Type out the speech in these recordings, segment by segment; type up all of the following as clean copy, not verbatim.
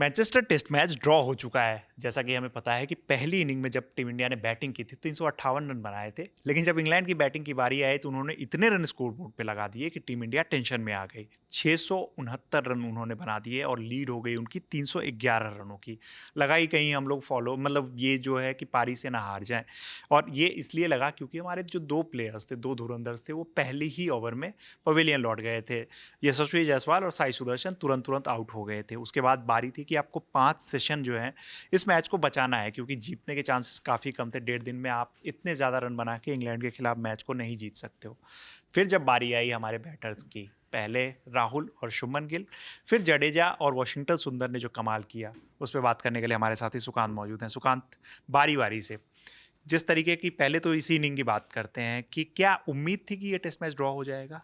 Manchester test match draw हो चुका है। जैसा कि हमें पता है कि पहली इनिंग में जब टीम इंडिया ने बैटिंग की थी 358 रन बनाए थे, लेकिन जब इंग्लैंड की बैटिंग की बारी आई तो उन्होंने इतने रन स्कोर बोर्ड पे लगा दिए कि टीम इंडिया टेंशन में आ गई। 669 रन उन्होंने बना दिए और लीड हो गई उनकी 311 रनों की। लगाई कहीं हम लोग फॉलो मतलब ये जो है कि पारी से ना हार जाएं, और ये इसलिए लगा क्योंकि हमारे जो दो प्लेयर्स थे, दो धुरंधर्स थे, वो पहले ही ओवर में पवेलियन लौट गए थे। यशस्वी जायसवाल और साई सुदर्शन तुरंत तुरंत आउट हो गए थे। उसके बाद बारी थी कि आपको 5 सेशन जो है इस मैच को बचाना है, क्योंकि जीतने के चांसेस काफ़ी कम थे। 1.5 दिन में आप इतने ज़्यादा रन बना के इंग्लैंड के खिलाफ मैच को नहीं जीत सकते हो। फिर जब बारी आई हमारे बैटर्स की, पहले राहुल और शुभमन गिल, फिर जडेजा और वॉशिंगटन सुंदर ने जो कमाल किया, उस पर बात करने के लिए हमारे साथी सुकांत मौजूद हैं। सुकांत, बारी बारी से जिस तरीके की, पहले तो इसी इनिंग की बात करते हैं कि क्या उम्मीद थी कि ये टेस्ट मैच ड्रॉ हो जाएगा?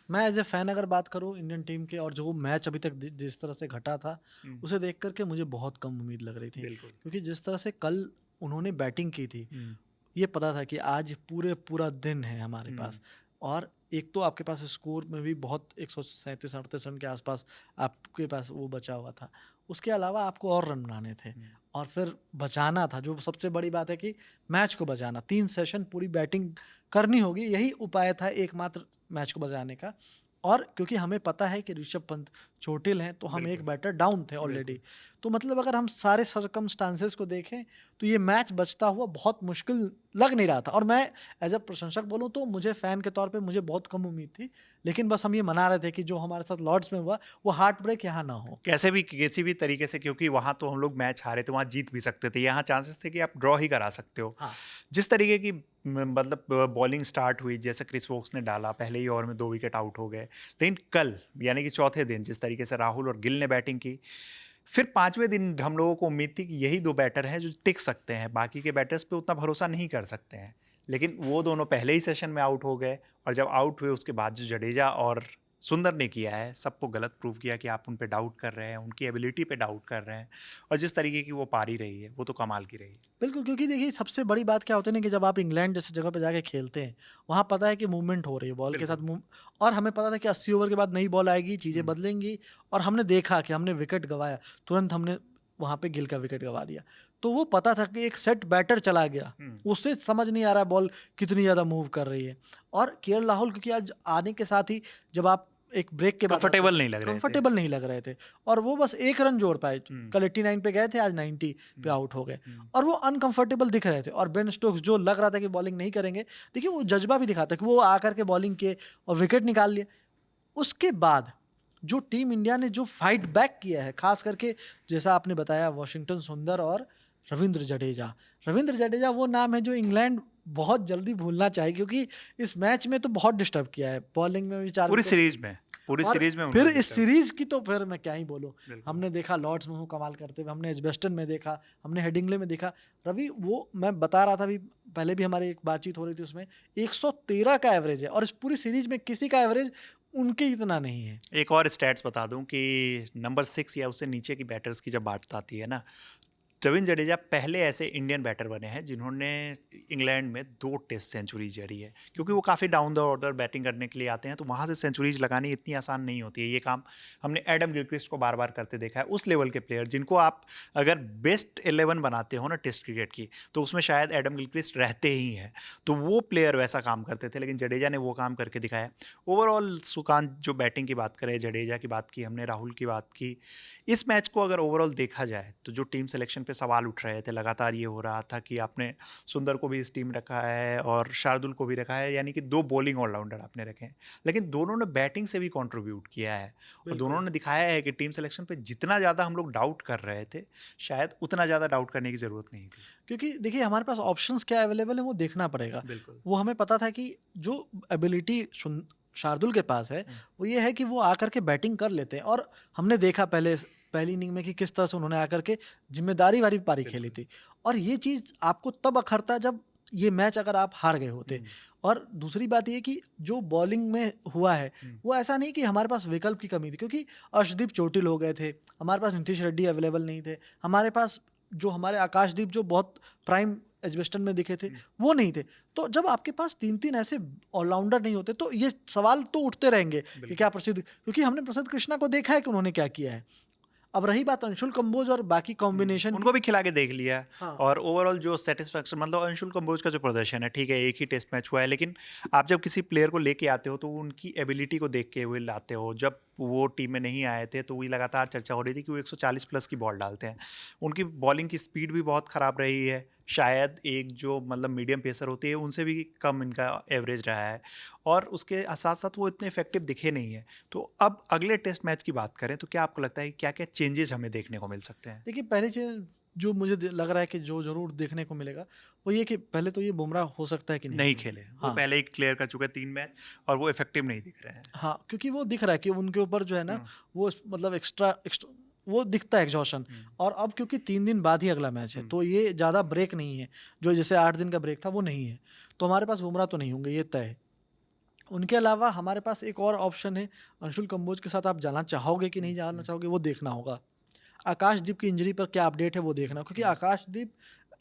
मैं एज ए फैन अगर बात करूं इंडियन टीम के, और जो मैच अभी तक जिस तरह से घटा था, हम्म, उसे देख करके मुझे बहुत कम उम्मीद लग रही थी। बिल्कुल। क्योंकि जिस तरह से कल उन्होंने बैटिंग की थी, हम्म, ये पता था कि आज पूरा दिन है हमारे हम्म, पास। और एक तो आपके पास स्कोर में भी बहुत 137-38 रन के आसपास आपके पास वो बचा हुआ था। उसके अलावा आपको और रन बनाने थे, हम्म, और फिर बचाना था। जो सबसे बड़ी बात है कि मैच को बचाना, 3 सेशन पूरी बैटिंग करनी होगी, यही उपाय था एकमात्र मैच को बचाने का। और क्योंकि हमें पता है कि ऋषभ पंत चोटिल हैं, तो हम एक बिल्कुल, बैटर डाउन थे ऑलरेडी। बिल्कुल। तो मतलब अगर हम सारे सर्कमस्टांसेस को देखें, तो ये मैच बचता हुआ बहुत मुश्किल लग नहीं रहा था। और मैं एज अ प्रशंसक बोलूँ तो मुझे फ़ैन के तौर पे मुझे बहुत कम उम्मीद थी। लेकिन बस हम ये मना रहे थे कि जो हमारे साथ लॉर्ड्स में हुआ, वो हार्ट ब्रेक यहाँ ना हो। कैसे भी किसी भी तरीके से, क्योंकि वहाँ तो हम लोग मैच हारे थे, वहाँ जीत भी सकते थे। यहाँ चांसेस थे कि आप ड्रॉ ही करा सकते हो। हाँ। जिस तरीके की मतलब बॉलिंग स्टार्ट हुई, जैसे क्रिस वोक्स ने डाला, पहले ही ओवर में 2 विकेट आउट हो गए। लेकिन कल यानी कि चौथे दिन जिस तरीके से राहुल और गिल ने बैटिंग की, फिर 5वें दिन हम लोगों को उम्मीद थी कि यही 2 बैटर हैं जो टिक सकते हैं, बाकी के बैटर्स पे उतना भरोसा नहीं कर सकते हैं। लेकिन वो दोनों पहले ही सेशन में आउट हो गए, और जब आउट हुए उसके बाद जो जडेजा और सुंदर ने किया है, सबको गलत प्रूव किया कि आप उन पे डाउट कर रहे हैं, उनकी एबिलिटी पे डाउट कर रहे हैं। और जिस तरीके की वो पारी रही है, वो तो कमाल की रही है। बिल्कुल, क्योंकि देखिए सबसे बड़ी बात क्या होती है ना, कि जब आप इंग्लैंड जैसी जगह पे जाके खेलते हैं, वहाँ पता है कि मूवमेंट हो रही है बॉल के साथ बिल्कुल। और हमें पता था कि 80 ओवर के बाद नई बॉल आएगी, चीज़ें हुँ, बदलेंगी। और हमने देखा कि हमने विकेट गँवाया, तुरंत हमने वहाँ पे गिल का विकेट गँवा दिया। तो वो पता था कि एक सेट बैटर चला गया, हुँ। उससे समझ नहीं आ रहा है बॉल कितनी ज़्यादा मूव कर रही है। और केएल राहुल, क्योंकि आज आने के साथ ही जब आप एक ब्रेक के बाद आते हो, कंफर्टेबल नहीं लग रहे थे। कंफर्टेबल नहीं लग रहे थे, और वो बस 1 रन जोड़ पाए। हुँ, कल 89 पे गए थे, आज 90 पे हुँ, आउट हो गए। हुँ। और वो अनकंफर्टेबल दिख रहे थे, और बेन स्टोक्स जो लग रहा था कि बॉलिंग नहीं करेंगे, देखिए वो जज्बा भी दिखाता है कि वो आकर के बॉलिंग किए और विकेट निकाल लिए। उसके बाद जो टीम इंडिया ने जो फाइट बैक किया है, खास करके जैसा आपने बताया, वॉशिंगटन सुंदर और रविंद्र जडेजा। रविंद्र जडेजा वो नाम है जो इंग्लैंड बहुत जल्दी भूलना चाहिए, क्योंकि इस मैच में तो बहुत डिस्टर्ब किया है, बॉलिंग में भी 4 पूरी विकेट। सीरीज़ में, पूरी और सीरीज़ में फिर उन्होंने इस डिस्टर्ब किया। सीरीज़ की तो फिर मैं क्या ही बोलूँ। बिल्कुल। हमने देखा लॉर्ड्स में वो कमाल करते हुए, हमने एजबेस्टन में देखा, हमने हेडिंग्ले में देखा। रवि, वो मैं बता रहा था अभी, पहले भी हमारी एक बातचीत हो रही थी, उसमें 113 का एवरेज है, और इस पूरी सीरीज़ में किसी का एवरेज उनके इतना नहीं है। एक और स्टैट्स बता दूँ कि नंबर 6 या उससे नीचे की बैटर्स की जब बात आती है ना, रवींद्र जडेजा पहले ऐसे इंडियन बैटर बने हैं जिन्होंने इंग्लैंड में 2 टेस्ट सेंचुरी जड़ी है, क्योंकि वो काफ़ी डाउन द ऑर्डर बैटिंग करने के लिए आते हैं, तो वहाँ से सेंचुरीज लगानी इतनी आसान नहीं होती है। ये काम हमने एडम गिलक्रिस्ट को बार बार करते देखा है। उस लेवल के प्लेयर जिनको आप अगर बेस्ट 11 बनाते हो ना टेस्ट क्रिकेट की, तो उसमें शायद एडम गिलक्रिस्ट रहते ही हैं। तो वो प्लेयर वैसा काम करते थे, लेकिन जडेजा ने वो काम करके दिखाया। ओवरऑल सुकांत, जो बैटिंग की बात करें, जडेजा की बात की हमने, राहुल की बात की, इस मैच को अगर ओवरऑल देखा जाए तो जो टीम सिलेक्शन पे सवाल उठ रहे थे, लगातार ये हो रहा था कि आपने सुंदर को भी इस टीम रखा है और शार्दुल को भी रखा है, यानी कि 2 बॉलिंग ऑलराउंडर आपने रखे हैं, लेकिन दोनों ने बैटिंग से भी कंट्रीब्यूट किया है। और दोनों बिल्कुल। ने दिखाया है कि टीम सिलेक्शन पे जितना ज़्यादा हम लोग डाउट कर रहे थे, शायद उतना ज़्यादा डाउट करने की ज़रूरत नहीं थी। क्योंकि देखिए हमारे पास ऑप्शंस क्या अवेलेबल है वो देखना पड़ेगा। बिल्कुल। वो हमें पता था कि जो एबिलिटी शार्दुल के पास है, हुँ, वो ये है कि वो आकर के बैटिंग कर लेते हैं। और हमने देखा पहली इनिंग में कि किस तरह से उन्होंने आकर के ज़िम्मेदारी वाली पारी खेली बिल्कुल। थी। और ये चीज़ आपको तब अखरता जब ये मैच अगर आप हार गए होते। हुँ, और दूसरी बात ये कि जो बॉलिंग में हुआ है, हुँ, वो ऐसा नहीं कि हमारे पास विकल्प की कमी थी, क्योंकि अर्शदीप चोटिल हो गए थे, हमारे पास नीतीश रेड्डी अवेलेबल नहीं थे, हमारे पास जो हमारे आकाशदीप जो बहुत प्राइम एजबेस्टन में दिखे थे, हुँ, वो नहीं थे। तो जब आपके पास 3-3 ऐसे ऑलराउंडर नहीं होते, तो ये सवाल तो उठते रहेंगे कि बिल्कुल। क्या प्रसिद्ध, क्योंकि हमने प्रसिद्ध कृष्णा को देखा है कि उन्होंने क्या किया है। अब रही बात अंशुल कंबोज और बाकी कॉम्बिनेशन उनको भी खिला के देख लिया है। हाँ। और ओवरऑल जो सेटिस्फैक्शन मतलब अंशुल कंबोज का जो प्रदर्शन है, ठीक है एक ही टेस्ट मैच हुआ है, लेकिन आप जब किसी प्लेयर को लेके आते हो तो उनकी एबिलिटी को देख के हुए लाते हो। जब वो टीम में नहीं आए थे तो वही लगातार चर्चा हो रही थी कि वो 140 प्लस की बॉल डालते हैं। उनकी बॉलिंग की स्पीड भी बहुत ख़राब रही है, शायद एक जो मतलब मीडियम पेसर होती है उनसे भी कम इनका एवरेज रहा है, और उसके साथ साथ वो इतने इफेक्टिव दिखे नहीं है। तो अब अगले टेस्ट मैच की बात करें तो क्या आपको लगता है कि क्या क्या चेंजेस हमें देखने को मिल सकते हैं? देखिए पहली चीज जो मुझे लग रहा है कि जो जरूर देखने को मिलेगा वो ये कि पहले तो ये बुमराह हो सकता है कि नहीं नहीं खेले। खेले, वो हाँ पहले ही क्लियर कर चुके हैं 3 मैच, और वो इफेक्टिव नहीं दिख रहे हैं। हाँ, क्योंकि वो दिख रहा है कि उनके ऊपर जो है ना हम्म, वो मतलब एक्स्ट्रा वो दिखता है एग्जॉशन। हम्म, और अब क्योंकि 3 दिन बाद ही अगला मैच है हम्म, तो ये ज़्यादा ब्रेक नहीं है, जो जैसे 8 दिन का ब्रेक था वो नहीं है, तो हमारे पास बुमराह तो नहीं होंगे, ये तय है। उनके अलावा हमारे पास एक और ऑप्शन है, अंशुल कंबोज के साथ आप जाना चाहोगे कि नहीं जाना चाहोगे वो देखना होगा। आकाशदीप की इंजरी पर क्या अपडेट है वो देखना होगा, क्योंकि आकाशदीप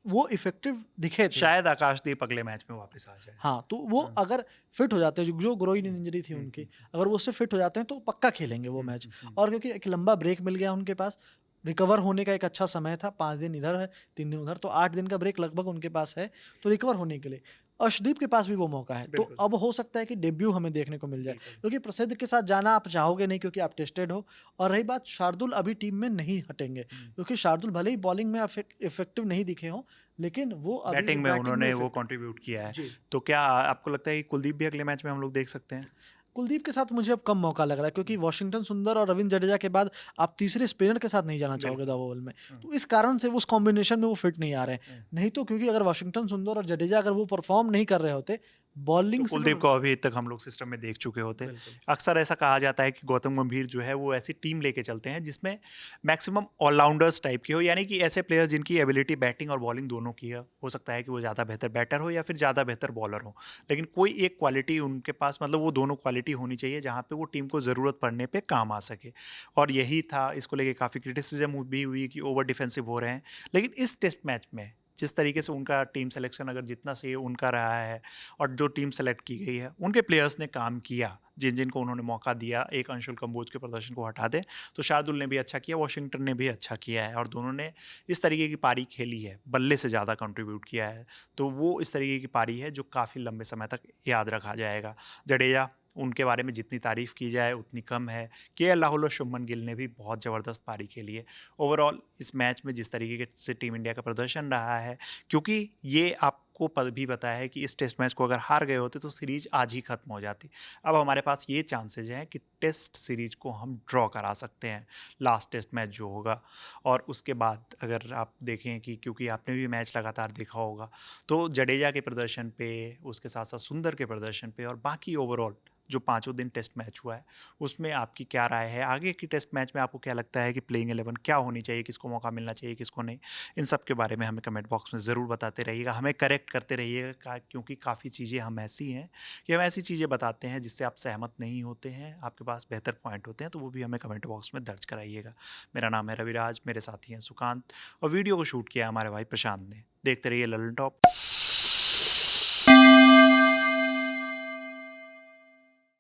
वो इफेक्टिव दिखे थे। शायद आकाशदीप अगले मैच में वापस आ जाए। हाँ, तो वो अगर फिट हो जाते हैं, जो ग्रोइन इंजरी थी हम्म, उनकी, अगर वो उससे फिट हो जाते हैं तो पक्का खेलेंगे वो मैच। और क्योंकि एक लंबा ब्रेक मिल गया उनके पास, रिकवर होने का एक अच्छा समय था, 5 दिन इधर है, 3 दिन उधर, तो 8 दिन का ब्रेक लगभग उनके पास है, तो रिकवर होने के लिए। अर्शदीप के पास भी वो मौका है, तो बिल्कुल, अब हो सकता है कि डेब्यू हमें देखने को मिल जाए, बिल्कुल। क्योंकि प्रसिद्ध के साथ जाना आप चाहोगे नहीं क्योंकि आप टेस्टेड हो। और रही बात, शार्दुल अभी टीम में नहीं हटेंगे, क्योंकि शार्दुल भले ही बॉलिंग में इफेक्टिव नहीं दिखे हों, लेकिन वो अभी बैटिंग में उन्होंने वो effective- कंट्रीब्यूट किया है। जी। तो क्या आपको लगता है कि कुलदीप भी अगले मैच में हम लोग देख सकते हैं? कुलदीप के साथ मुझे अब कम मौका लग रहा है, क्योंकि वॉशिंगटन सुंदर और रविंद्र जडेजा के बाद आप तीसरे स्पिनर के साथ नहीं जाना चाहोगे बिल्कुल। दावोवल में। हम्म, तो इस कारण से वो उस कॉम्बिनेशन में वो फिट नहीं आ रहे हैं। हम्म। नहीं तो क्योंकि अगर वॉशिंगटन सुंदर और जडेजा अगर वो परफॉर्म नहीं कर रहे होते तो बॉलिंग से कुलदीप को अभी तक हम लोग सिस्टम में देख चुके होते। बिल्कुल। अक्सर ऐसा कहा जाता है कि गौतम गंभीर जो है वो ऐसी टीम लेके चलते हैं जिसमें मैक्सिमम ऑलराउंडर्स टाइप के हो, यानी कि ऐसे प्लेयर्स जिनकी एबिलिटी बैटिंग और बॉलिंग दोनों की है। हो सकता है कि वो ज़्यादा बेहतर बैटर हो या फिर ज़्यादा बेहतर बॉलर हो, लेकिन कोई एक क्वालिटी उनके पास, मतलब वो दोनों क्वालिटी होनी चाहिए जहाँ पे वो टीम को ज़रूरत पड़ने पे काम आ सके। और यही था, इसको लेके काफ़ी क्रिटिसिज्म भी हुई कि ओवर डिफेंसिव हो रहे हैं, लेकिन इस टेस्ट मैच में जिस तरीके से उनका टीम सिलेक्शन अगर जितना सही उनका रहा है, और जो टीम सेलेक्ट की गई है उनके प्लेयर्स ने काम किया, जिन जिनको उन्होंने मौका दिया, एक अंशुल कंबोज के प्रदर्शन को हटा दें तो शार्दुल ने भी अच्छा किया, वॉशिंगटन ने भी अच्छा किया है, और दोनों ने इस तरीके की पारी खेली है, बल्ले से ज़्यादा कंट्रीब्यूट किया है। तो वो इस तरीके की पारी है जो काफ़ी लंबे समय तक याद रखा जाएगा। जडेजा, उनके बारे में जितनी तारीफ़ की जाए उतनी कम है। केएल राहुल और शुभमन गिल ने भी बहुत ज़बरदस्त पारी खेली है। ओवरऑल इस मैच में जिस तरीके से टीम इंडिया का प्रदर्शन रहा है, क्योंकि ये आपको भी पता है कि इस टेस्ट मैच को अगर हार गए होते तो सीरीज आज ही खत्म हो जाती। अब हमारे पास ये चांसेज हैं कि टेस्ट सीरीज को हम ड्रॉ करा सकते हैं, लास्ट टेस्ट मैच जो होगा। और उसके बाद अगर आप देखें कि, क्योंकि आपने भी मैच लगातार देखा होगा, तो जडेजा के प्रदर्शन पे, उसके साथ साथ सुंदर के प्रदर्शन पे, और बाकी ओवरऑल जो पाँचों दिन टेस्ट मैच हुआ है उसमें आपकी क्या राय है? आगे की टेस्ट मैच में आपको क्या लगता है कि प्लेइंग 11 क्या होनी चाहिए, किसको मौका मिलना चाहिए, किसको नहीं? इन सब के बारे में हमें कमेंट बॉक्स में ज़रूर बताते रहिएगा, हमें करेक्ट करते रहिएगा, क्योंकि काफ़ी चीज़ें हम ऐसी हैं कि हम ऐसी चीज़ें बताते हैं जिससे आप सहमत नहीं होते हैं, आपके पास बेहतर पॉइंट होते हैं, तो वो भी हमें कमेंट बॉक्स में दर्ज कराइएगा। मेरा नाम है रविराज, मेरे साथी हैं सुकांत, और वीडियो को शूट किया हमारे भाई प्रशांत ने। देखते रहिए ललन टॉप।